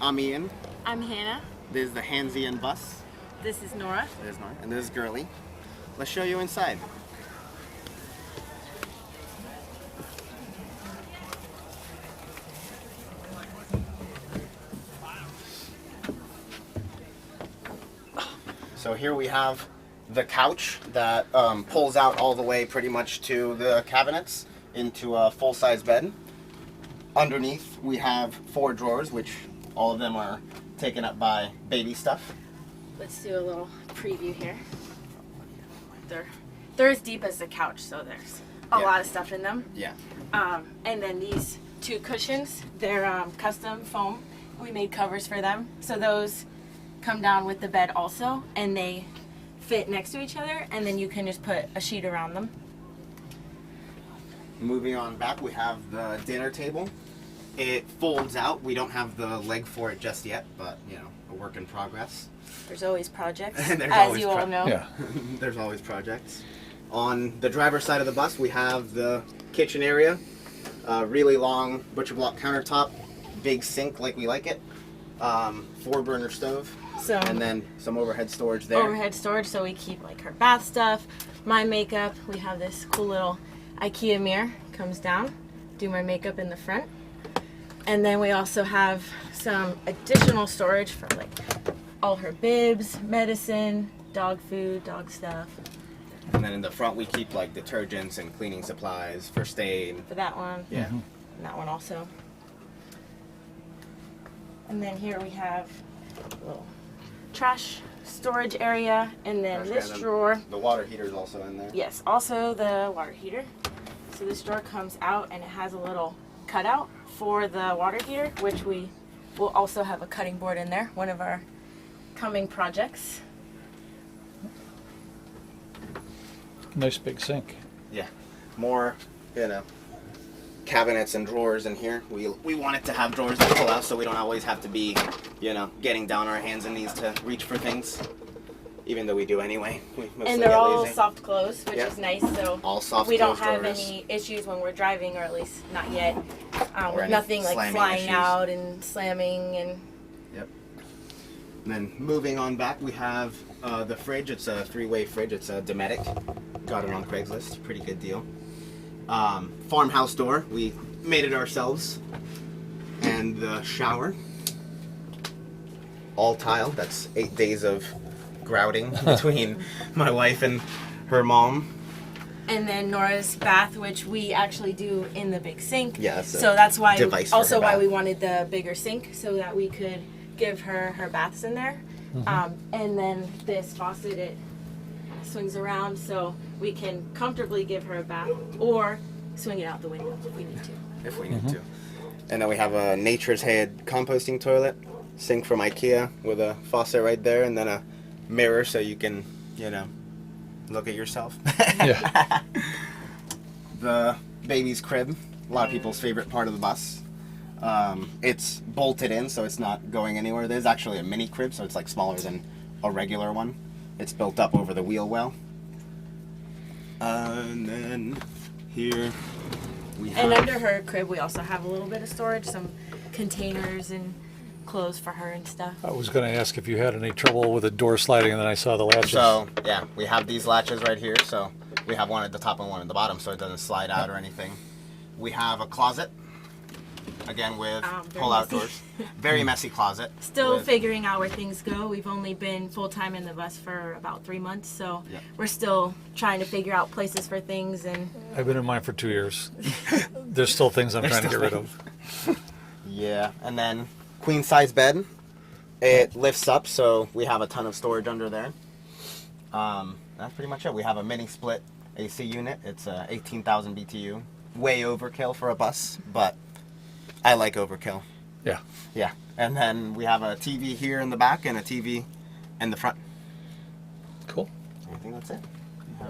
I'm Ian. I'm Hannah. This is the Hanzion Bus. This is Nora. There's Nora. And this is Girly. Let's show you inside. So here we have the couch that pulls out all the way pretty much to the cabinets into a full-size bed. Underneath we have 4 drawers, which all of them are taken up by baby stuff. Let's do a little preview here. They're as deep as the couch, so there's a lot of stuff in them. Yeah. And then these 2 cushions, they're custom foam. We made covers for them, so those come down with the bed also, and they fit next to each other, and then you can just put a sheet around them. Moving on back, we have the dinner table. It folds out. We don't have the leg for it just yet, but you know, a work in progress. There's always projects, There's as always you all know. Yeah. There's always projects. On the driver's side of the bus, we have the kitchen area. Really long butcher block countertop, big sink like we like it, 4-burner stove, So and then some overhead storage there. overhead storage, so we keep like her bath stuff, my makeup. We have this cool little IKEA mirror, comes down, do my makeup in the front. And then we also have some additional storage for like all her bibs, medicine, dog food, dog stuff. And then in the front, we keep like detergents and cleaning supplies for stain. For that one. Yeah. And that one also. And then here we have a little trash storage area, and then Trash this can. drawer. The water heater is also in there. Yes, also the water heater. So this drawer comes out and it has a little cutout for the water heater, which we will also have a cutting board in there, one of our coming projects. Nice big sink. Yeah. More, you know, cabinets and drawers in here. We wanted to have drawers that pull out so we don't always have to be, you know, getting down our hands and knees to reach for things. Even though we do anyway. We mostly And they're get all lazy. soft close, which Yeah. is nice. So All soft we don't close have drawers. any issues when we're driving, or at least not yet. Or With any nothing like slamming flying issues. out and slamming and. Yep. And then moving on back, we have the fridge. It's a 3-way fridge. It's a Dometic. Got it on Craigslist. Pretty good deal. Farmhouse door. We made it ourselves. And the shower. All tile. That's 8 days of grouting between my wife and her mom. And then Nora's bath, which we actually do in the big sink. Yeah, that's a so that's why device for also her why bath. we wanted the bigger sink, so that we could give her her baths in there. And then this faucet, it swings around so we can comfortably give her a bath, or swing it out the window if we need to. If we need to. And then we have a Nature's Head composting toilet, sink from IKEA with a faucet right there, and then a mirror so you can, you know, look at yourself. Yeah. The baby's crib, a lot of people's favorite part of the bus. It's bolted in, so it's not going anywhere. There's actually a mini crib, so it's like smaller than a regular one. It's built up over the wheel well. And then here we have... And under her crib, we also have a little bit of storage, some containers and clothes for her and stuff. I was going to ask if you had any trouble with the door sliding, and then I saw the latches. So, yeah, we have these latches right here, so we have one at the top and one at the bottom, so it doesn't slide out or anything. We have a closet, again with Very pull-out messy. doors. Very messy closet. Still with- figuring out where things go. We've only been full-time in the bus for about 3 months, so Yeah. we're still trying to figure out places for things. And I've been in mine for 2 years. There's still things I'm trying to get rid of. Yeah, and then queen-size bed. It lifts up, so we have a ton of storage under there. That's pretty much it. We have a mini split AC unit. It's 18,000 BTU. Way overkill for a bus, but I like overkill. Yeah. Yeah, and then we have a TV here in the back and a TV in the front. Cool. I think that's it.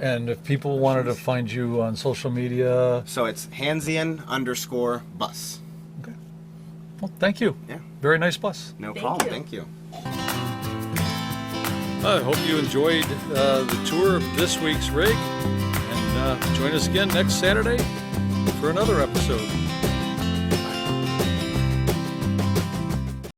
And if people wanted to find you on social media, So it's Hanzion_bus. okay. Well, thank you. Yeah, Very nice bus. no Thank problem. you. Thank you. I hope you enjoyed the tour of this week's rig. And join us again next Saturday for another episode.